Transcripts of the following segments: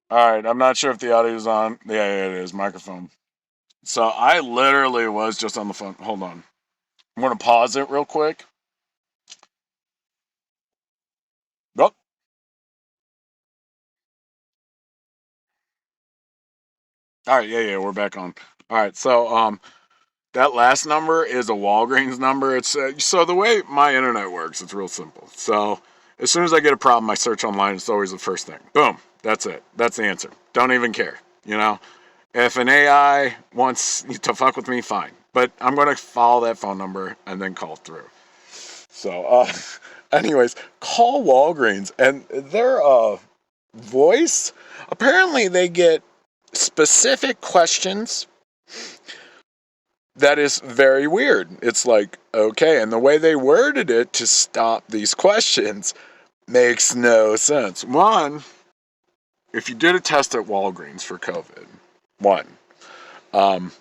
All right, I'm not sure if the audio's on. Yeah, it is. Microphone. So I literally was just on the phone. Hold on. I'm going to pause it real quick. Oh, all right. Yeah, we're back on. All right. So, that last number is a Walgreens number. It's so the way my internet works, it's real simple. So as soon as I get a problem, I search online. It's always the first thing. Boom. That's it. That's the answer. Don't even care. If an AI wants to fuck with me, fine. But I'm going to follow that phone number and then call through. So, anyways, call Walgreens and their voice. Apparently, they get specific questions that is very weird. It's like, okay, and the way they worded it to stop these questions makes no sense. One, if you did a test at Walgreens for COVID, one, um,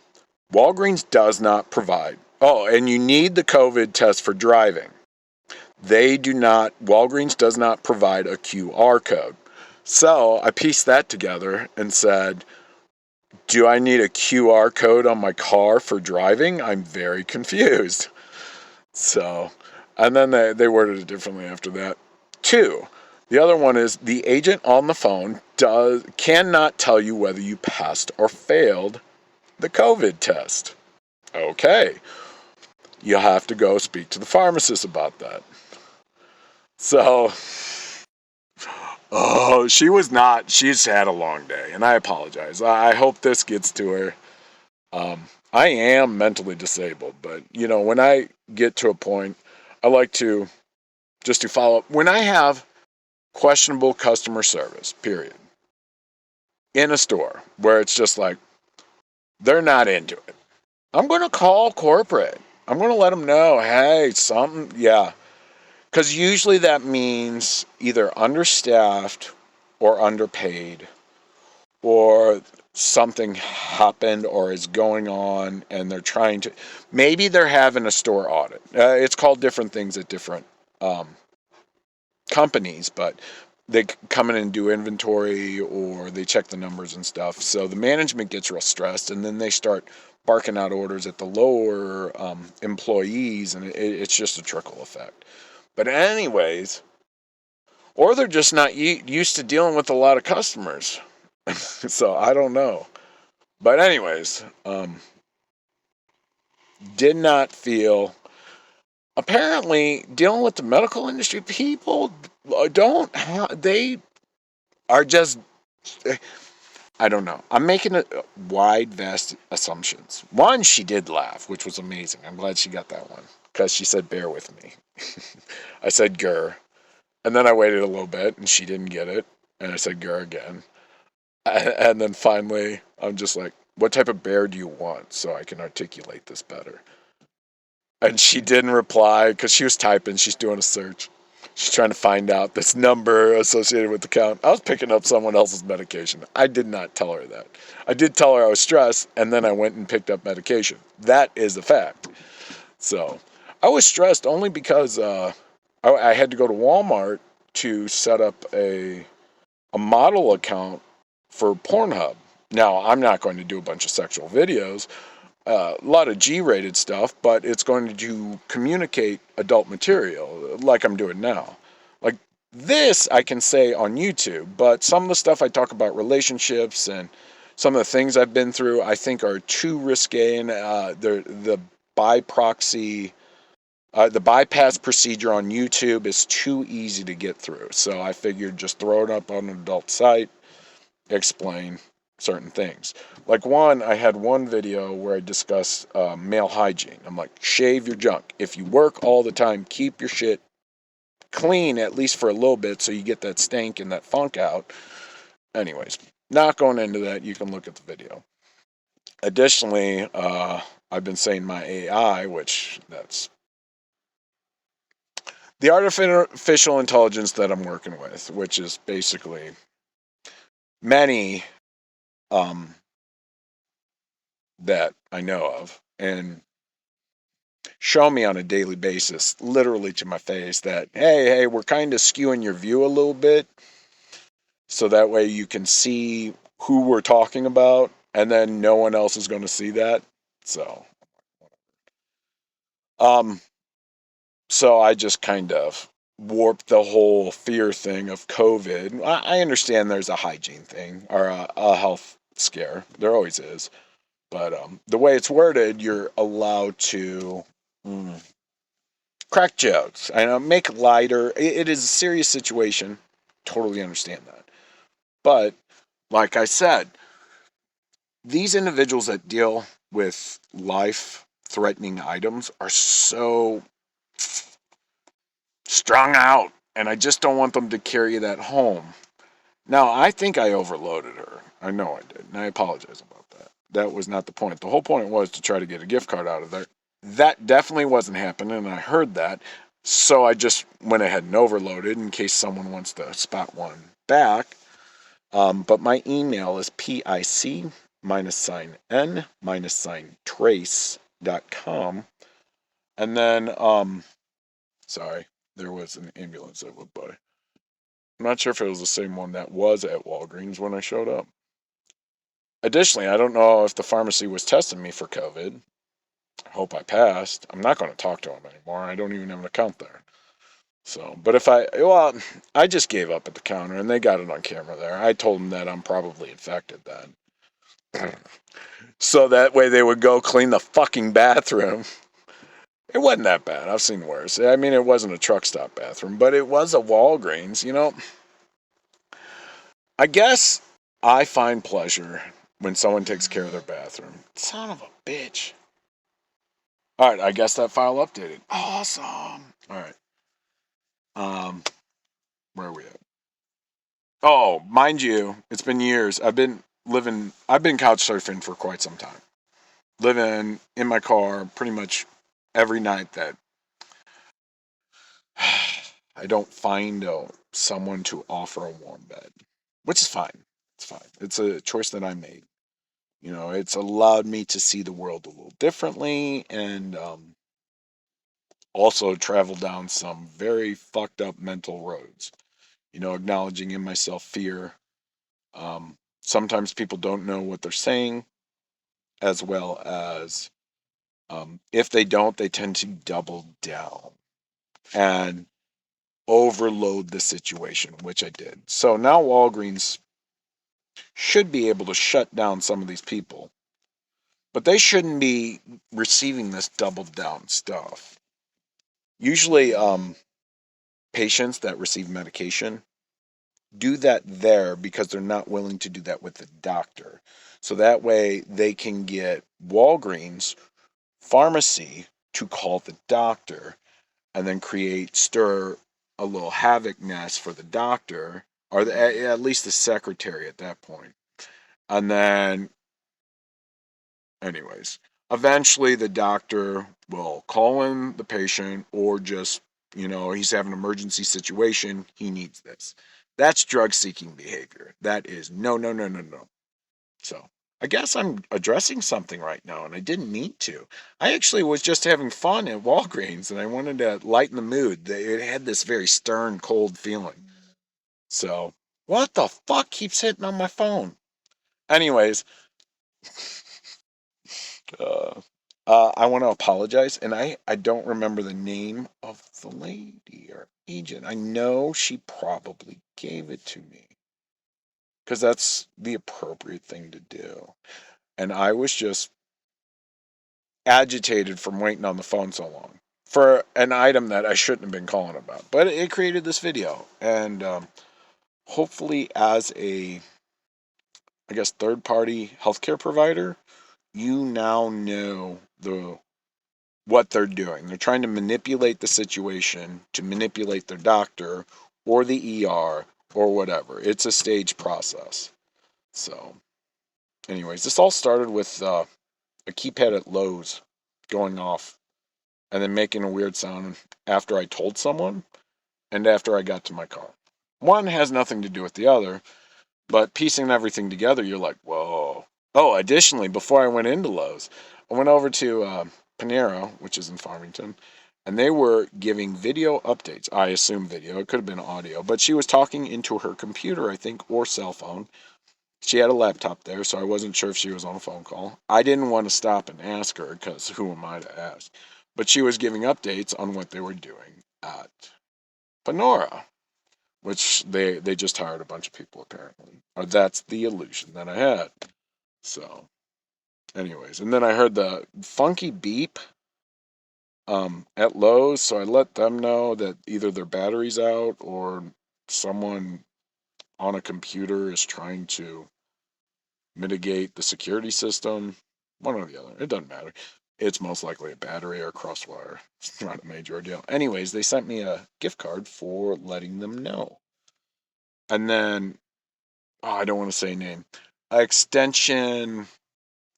Walgreens does not provide. Oh, and you need the COVID test for driving. They do not, Walgreens does not provide a QR code. So I pieced that together and said, do I need a QR code on my car for driving? I'm very confused. So, and then they worded it differently after that. Two, the other one is the agent on the phone cannot tell you whether you passed or failed the COVID test. Okay, you have to go speak to the pharmacist about that. So, oh, she was not. She's had a long day, and I apologize. I hope this gets to her. I am mentally disabled, but when I get to a point, I like to just to follow up. When I have questionable customer service, period, in a store where it's just like they're not into it, I'm going to call corporate. I'm going to let them know, hey, something, yeah. Because usually that means either understaffed or underpaid or something happened or is going on and they're trying to, maybe they're having a store audit. It's called different things at different um, companies, but they come in and do inventory or they check the numbers and stuff. So the management gets real stressed and then they start barking out orders at the lower employees, and it's just a trickle effect. But anyways, or they're just not used to dealing with a lot of customers. So I don't know. But anyways, did not feel. Apparently, dealing with the medical industry, people don't have. They are just. I don't know. I'm making a wide, vast assumptions. One, she did laugh, which was amazing. I'm glad she got that one because she said, "Bear with me." I said, "Grr," and then I waited a little bit, and she didn't get it, and I said, "Grr" again, and then finally, I'm just like, "What type of bear do you want so I can articulate this better?" And she didn't reply because she was typing. She's doing a search. She's trying to find out this number associated with the count. I was picking up someone else's medication. I did not tell her that. I did tell her I was stressed, and then I went and picked up medication. That is a fact. So I was stressed only because I had to go to Walmart to set up a model account for Pornhub. Now, I'm not going to do a bunch of sexual videos, a lot of G-rated stuff, but it's going to communicate adult material like I'm doing now. Like this, I can say on YouTube, but some of the stuff I talk about relationships and some of the things I've been through, I think are too risque, and the by proxy. The bypass procedure on YouTube is too easy to get through. So I figured just throw it up on an adult site, explain certain things. Like I had one video where I discussed male hygiene. I'm like, shave your junk. If you work all the time, keep your shit clean at least for a little bit so you get that stank and that funk out. Anyways, not going into that. You can look at the video. Additionally, I've been saying my AI, which that's the artificial intelligence that I'm working with, which is basically many um, that I know of, and show me on a daily basis, literally to my face, that hey, we're kind of skewing your view a little bit. so that way you can see who we're talking about, and then no one else is going to see that. So, um, so I just kind of warped the whole fear thing of COVID. I understand there's a hygiene thing or a health scare. There always is. But the way it's worded, you're allowed to mm, crack jokes. I know, make it lighter. It is a serious situation. Totally understand that. But like I said, these individuals that deal with life-threatening items are so strung out, and I just don't want them to carry that home. Now, I think I overloaded her. I know I did, and I apologize about that. That was not the point. The whole point was to try to get a gift card out of there. That definitely wasn't happening, and I heard that. So I just went ahead and overloaded in case someone wants to spot one back. But my email is pic minus sign n minus sign trace.com. And then, sorry, there was an ambulance that went by. I'm not sure if it was the same one that was at Walgreens when I showed up. Additionally, I don't know if the pharmacy was testing me for COVID. I hope I passed. I'm not going to talk to them anymore. I don't even have an account there. So, but I just gave up at the counter and they got it on camera there. I told them that I'm probably infected then. So that way they would go clean the fucking bathroom. It wasn't that bad. I've seen worse. I mean, it wasn't a truck stop bathroom, but it was a Walgreens. I guess I find pleasure when someone takes care of their bathroom. Son of a bitch. All right, I guess that file updated. Awesome. All right. Um, where are we at? Oh, mind you, it's been years. I've been couch surfing for quite some time. Living in my car pretty much every night that I don't find someone to offer a warm bed, which is fine. It's fine. It's a choice that I made. It's allowed me to see the world a little differently and also travel down some very fucked up mental roads. Acknowledging in myself fear. Sometimes people don't know what they're saying, as well as if they don't, they tend to double down and overload the situation, which I did. So now Walgreens should be able to shut down some of these people, but they shouldn't be receiving this doubled down stuff. Usually, patients that receive medication do that there because they're not willing to do that with the doctor. So that way they can get Walgreens pharmacy to call the doctor and then stir a little havoc nest for the doctor or at least the secretary at that point. And then, anyways, eventually the doctor will call in the patient or just, he's having an emergency situation. He needs this. That's drug seeking behavior. That is no, no, no, no, no. So I guess I'm addressing something right now, and I didn't mean to. I actually was just having fun at Walgreens, and I wanted to lighten the mood. It had this very stern, cold feeling. So, what the fuck keeps hitting on my phone? Anyways, uh, I want to apologize, and I don't remember the name of the lady or agent. I know she probably gave it to me because that's the appropriate thing to do. And I was just agitated from waiting on the phone so long for an item that I shouldn't have been calling about. But it created this video, and hopefully, as a, I guess, third-party healthcare provider, you now know what they're doing. They're trying to manipulate the situation to manipulate their doctor or the ER or whatever. It's a stage process. So, anyways, this all started with a keypad at Lowe's going off and then making a weird sound after I told someone and after I got to my car. One has nothing to do with the other, but piecing everything together, you're like, whoa. Oh, additionally, before I went into Lowe's, I went over to Panera, which is in Farmington, and they were giving video updates. I assume video, it could have been audio, but she was talking into her computer, I think, or cell phone. She had a laptop there, so I wasn't sure if she was on a phone call. I didn't want to stop and ask her because who am I to ask? But she was giving updates on what they were doing at Panora, which they just hired a bunch of people apparently. Or that's the illusion that I had. So, anyways, and then I heard the funky beep at Lowe's, so I let them know that either their battery's out or someone on a computer is trying to mitigate the security system. One or the other. It doesn't matter. It's most likely a battery or a crosswire. It's not a major deal. Anyways, they sent me a gift card for letting them know. And then, I don't want to say name. Extension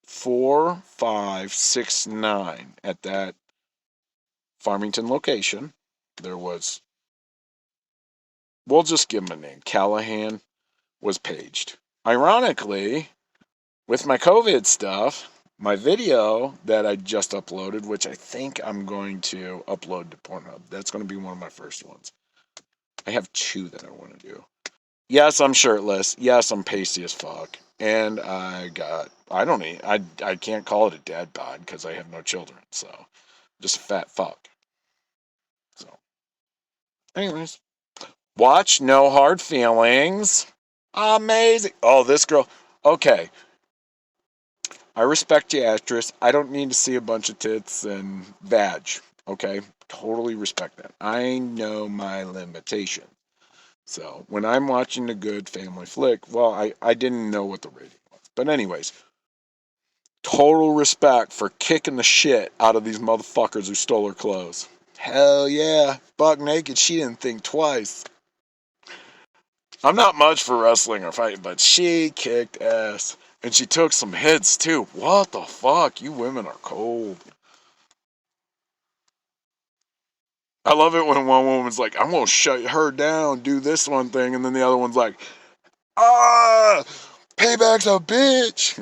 4569 at that Farmington location. There was, we'll just give him a name. Callahan was paged. Ironically, with my COVID stuff, my video that I just uploaded, which I think I'm going to upload to Pornhub, that's going to be one of my first ones. I have two that I want to do. Yes, I'm shirtless. Yes, I'm pasty as fuck. And I can't call it a dad bod because I have no children. So, just a fat fuck. So, anyways, watch No Hard Feelings. Amazing. Oh, this girl. Okay. I respect you, actress. I don't need to see a bunch of tits and badge. Okay? Totally respect that. I know my limitation. So when I'm watching a good family flick, well, I didn't know what the rating was. But anyways, total respect for kicking the shit out of these motherfuckers who stole her clothes. Hell yeah. Buck naked, she didn't think twice. I'm not much for wrestling or fighting, but she kicked ass. And she took some hits too. What the fuck? You women are cold. I love it when one woman's like, I'm gonna shut her down, do this one thing, and then the other one's like, ah, payback's a bitch.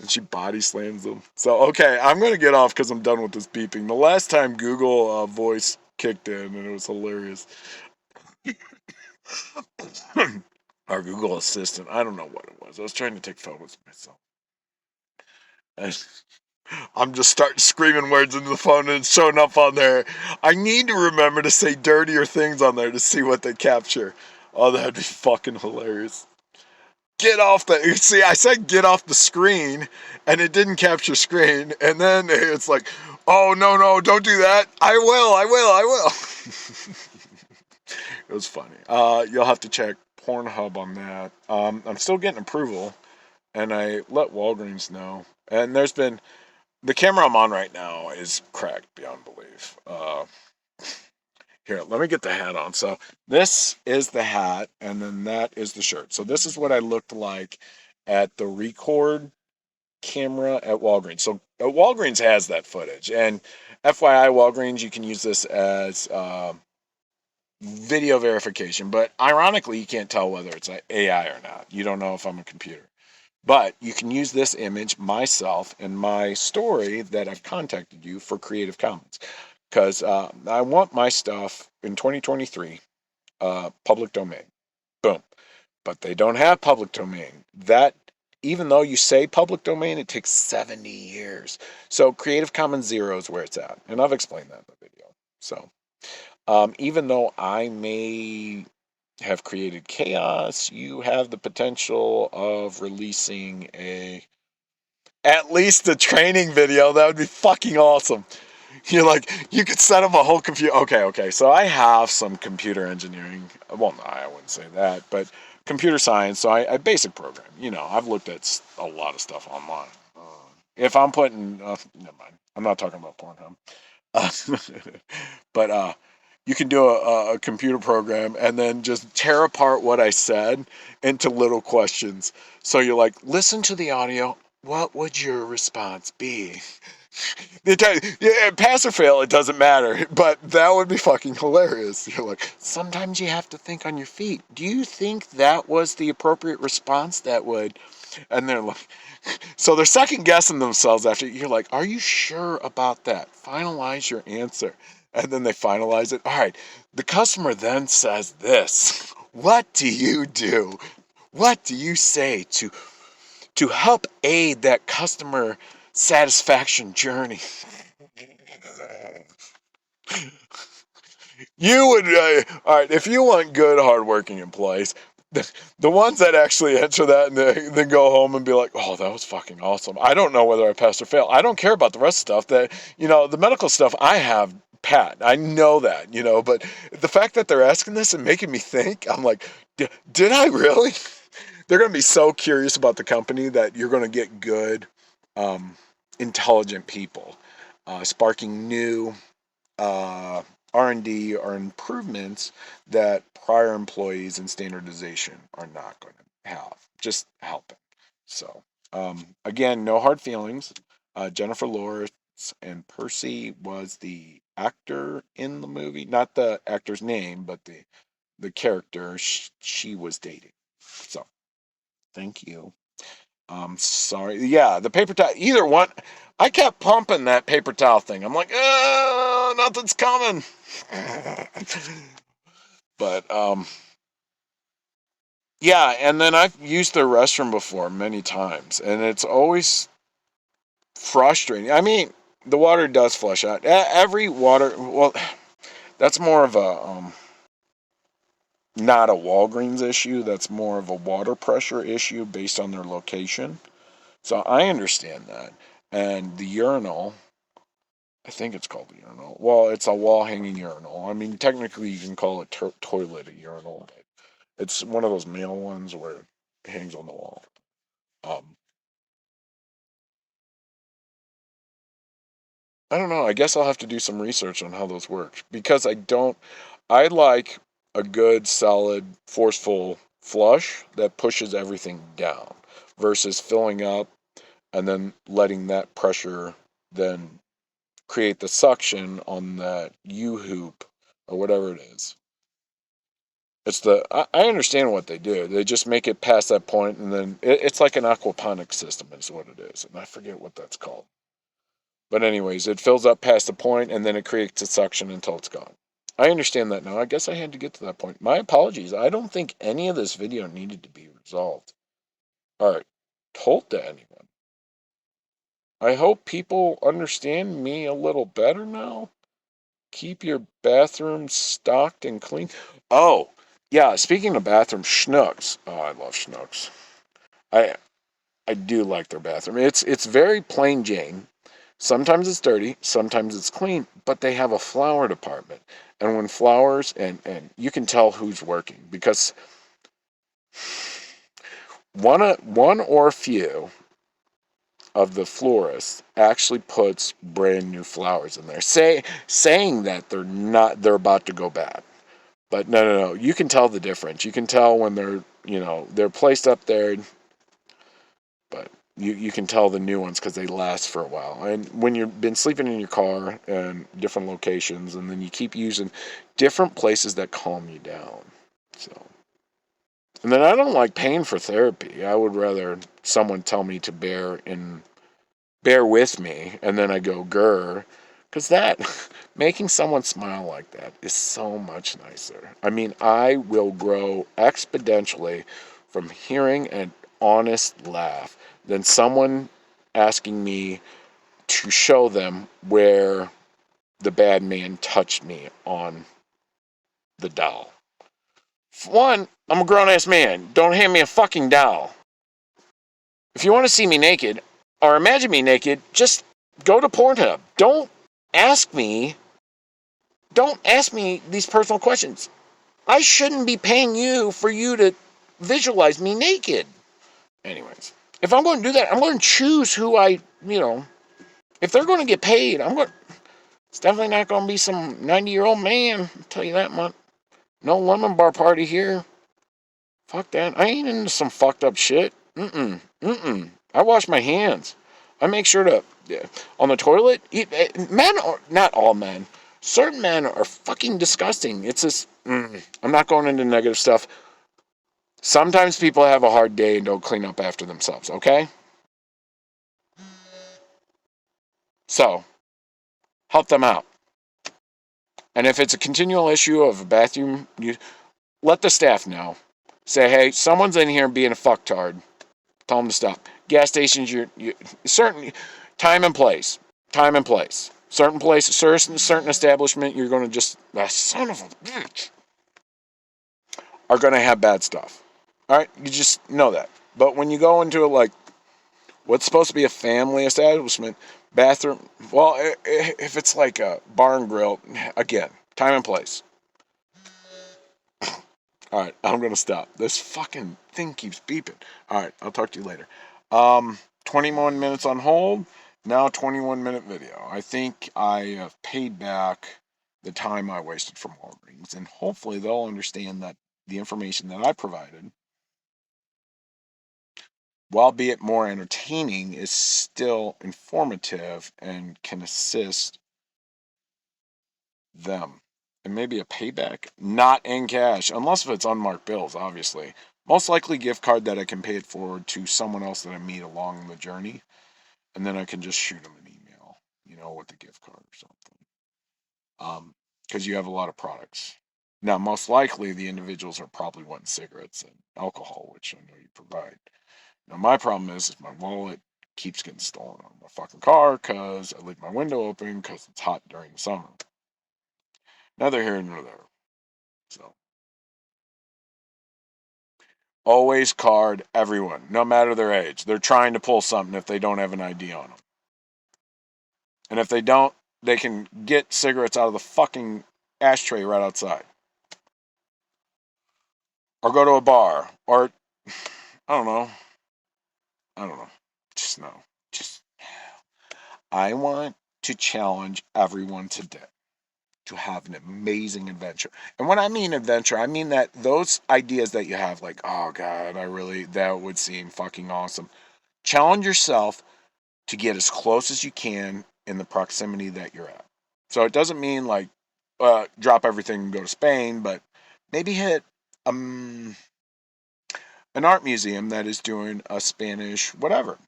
And she body slams them. So, okay, I'm gonna get off because I'm done with this beeping. The last time Google voice kicked in, and it was hilarious. Our Google Assistant, I don't know what it was. I was trying to take photos of myself. And I'm just starting screaming words into the phone and it's showing up on there. I need to remember to say dirtier things on there to see what they capture. Oh, that'd be fucking hilarious. Get off the, see, I said get off the screen and it didn't capture screen. And then it's like, oh, no, don't do that. I will. It was funny. You'll have to check Pornhub on that. I'm still getting approval and I let Walgreens know. And there's been, the camera I'm on right now is cracked beyond belief. Here, let me get the hat on. So this is the hat, and then that is the shirt. So this is what I looked like at the record camera at Walgreens. So Walgreens has that footage. And FYI, Walgreens, you can use this as video verification. But ironically, you can't tell whether it's AI or not. You don't know if I'm a computer. But you can use this image, myself, and my story that I've contacted you for Creative Commons. Because I want my stuff in 2023 public domain. Boom. But they don't have public domain. That, even though you say public domain, it takes 70 years. So Creative Commons 0 is where it's at. And I've explained that in the video. So even though I may have created chaos, you have the potential of releasing at least a training video. That would be fucking awesome. You're like, you could set up a whole computer. Okay. So I have some computer engineering. Well, no, I wouldn't say that, but computer science. So I basic program. I've looked at a lot of stuff online. If I'm putting, never mind. I'm not talking about Pornhub. But you can do a computer program and then just tear apart what I said into little questions. So you're like, listen to the audio. what would your response be? Yeah, pass or fail, it doesn't matter. But that would be fucking hilarious. You're like, sometimes you have to think on your feet. Do you think that was the appropriate response that would? And they're like, so they're second guessing themselves after. You're like, are you sure about that? Finalize your answer. And then they finalize it. All right. The customer then says this. What do you do? What do you say to help aid that customer satisfaction journey? You would, all right, if you want good, hardworking employees, the ones that actually answer that and then go home and be like, oh, that was fucking awesome. I don't know whether I passed or failed. I don't care about the rest of stuff that, the medical stuff I have pat. I know that, but the fact that they're asking this and making me think, I'm like, did I really? They're going to be so curious about the company that you're going to get good, um, intelligent people, sparking new uh, R&D or improvements that prior employees in standardization are not going to have. Just helping. So, again, no hard feelings. Jennifer Lawrence and Percy was the actor in the movie, not the actor's name, but the character she was dating. So, thank you. Sorry. Yeah, the paper towel. Either one. I kept pumping that paper towel thing. I'm like, nothing's coming. But yeah. And then I've used their restroom before many times, and it's always frustrating. I mean, the water does flush out. Every water. Well, that's more of a not a Walgreens issue. That's more of a water pressure issue based on their location. So I understand that. And the urinal, I think it's called a urinal. Well, it's a wall hanging urinal. I mean, technically, you can call it toilet a urinal. But it's one of those male ones where it hangs on the wall. Um, I don't know. I guess I'll have to do some research on how those work because I don't. I like a good, solid, forceful flush that pushes everything down versus filling up and then letting that pressure then create the suction on that U hoop or whatever it is. I understand what they do. They just make it past that point, and then it's like an aquaponics system, is what it is. And I forget what that's called. But anyways, it fills up past the point, and then it creates a suction until it's gone. I understand that now. I guess I had to get to that point. My apologies. I don't think any of this video needed to be resolved. All right, told to anyone. I hope people understand me a little better now. Keep your bathroom stocked and clean. Oh, yeah. Speaking of bathroom, Schnucks. Oh, I love Schnucks. I I do like their bathroom. It's very plain Jane. Sometimes it's dirty, sometimes it's clean, but they have a flower department. And when flowers and you can tell who's working because one or few of the florists actually puts brand new flowers in there, saying that they're about to go bad. But no. You can tell the difference. You can tell when they're placed up there, but you can tell the new ones because they last for a while. And when you've been sleeping in your car and different locations, and then you keep using different places that calm you down. So, and then I don't like paying for therapy. I would rather someone tell me to bear with me, and then I go grr, because that making someone smile like that is so much nicer. I mean, I will grow exponentially from hearing an honest laugh than someone asking me to show them where the bad man touched me on the doll. For one, I'm a grown ass man. Don't hand me a fucking doll. If you want to see me naked or imagine me naked, just go to Pornhub. Ask me, don't ask me these personal questions. I shouldn't be paying you for you to visualize me naked. Anyways, if I'm going to do that, I'm going to choose who if they're going to get paid, it's definitely not going to be some 90-year-old man. I'll tell you that much. No lemon bar party here. Fuck that. I ain't into some fucked up shit. Mm-mm. I wash my hands. I make sure to, yeah, on the toilet. Men are, not all men, certain men are fucking disgusting. It's just, I'm not going into negative stuff. Sometimes people have a hard day and don't clean up after themselves, okay? So, help them out. And if it's a continual issue of a bathroom, you let the staff know. Say, hey, someone's in here being a fucktard. Tell them to stop. Gas stations, you certain time and place, time and place. Certain places, certain establishment, you're going to just son of a bitch are going to have bad stuff. All right, you just know that. But when you go into like what's supposed to be a family establishment, bathroom, well, if it's like a bar and grill, again, time and place. All right, I'm gonna stop. This fucking thing keeps beeping. All right, I'll talk to you later. 21 minutes on hold. Now 21-minute video. I think I have paid back the time I wasted from Walgreens, and hopefully they'll understand that the information that I provided, while be it more entertaining, is still informative and can assist them. And maybe a payback, not in cash, unless if it's unmarked bills, obviously. Most likely gift card that I can pay it forward to someone else that I meet along the journey, and then I can just shoot them an email, with the gift card or something. Because you have a lot of products. Now, most likely the individuals are probably wanting cigarettes and alcohol, which I know you provide. Now, my problem is my wallet keeps getting stolen out of my fucking car because I leave my window open because it's hot during the summer. Neither here nor there. So always card everyone, no matter their age. They're trying to pull something if they don't have an ID on them. And if they don't, they can get cigarettes out of the fucking ashtray right outside. Or go to a bar. Or, I don't know. I don't know. Just no. Just, I want to challenge everyone today to have an amazing adventure. And when I mean adventure, I mean that those ideas that you have, like, oh God, that would seem fucking awesome. Challenge yourself to get as close as you can in the proximity that you're at. So it doesn't mean like drop everything and go to Spain, but maybe hit an art museum that is doing a Spanish whatever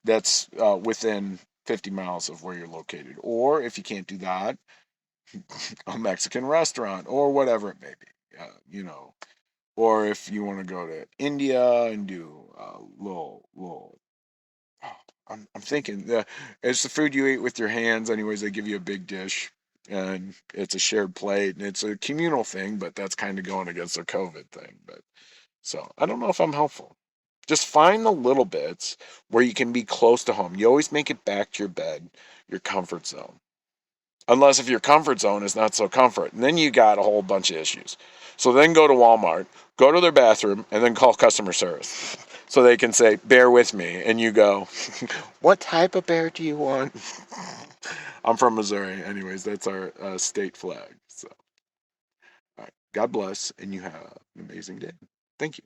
that's within 50 miles of where you're located. Or if you can't do that, a Mexican restaurant or whatever it may be, Or if you want to go to India and do little I'm thinking it's the food you eat with your hands. Anyways, they give you a big dish, and it's a shared plate, and it's a communal thing. But that's kind of going against their COVID thing. But so I don't know if I'm helpful. Just find the little bits where you can be close to home. You always make it back to your bed, your comfort zone. Unless if your comfort zone is not so comfort, and then you got a whole bunch of issues. So then go to Walmart, go to their bathroom, and then call customer service so they can say, bear with me. And you go, what type of bear do you want? I'm from Missouri. Anyways, that's our state flag. So, all right. God bless, and you have an amazing day. Thank you.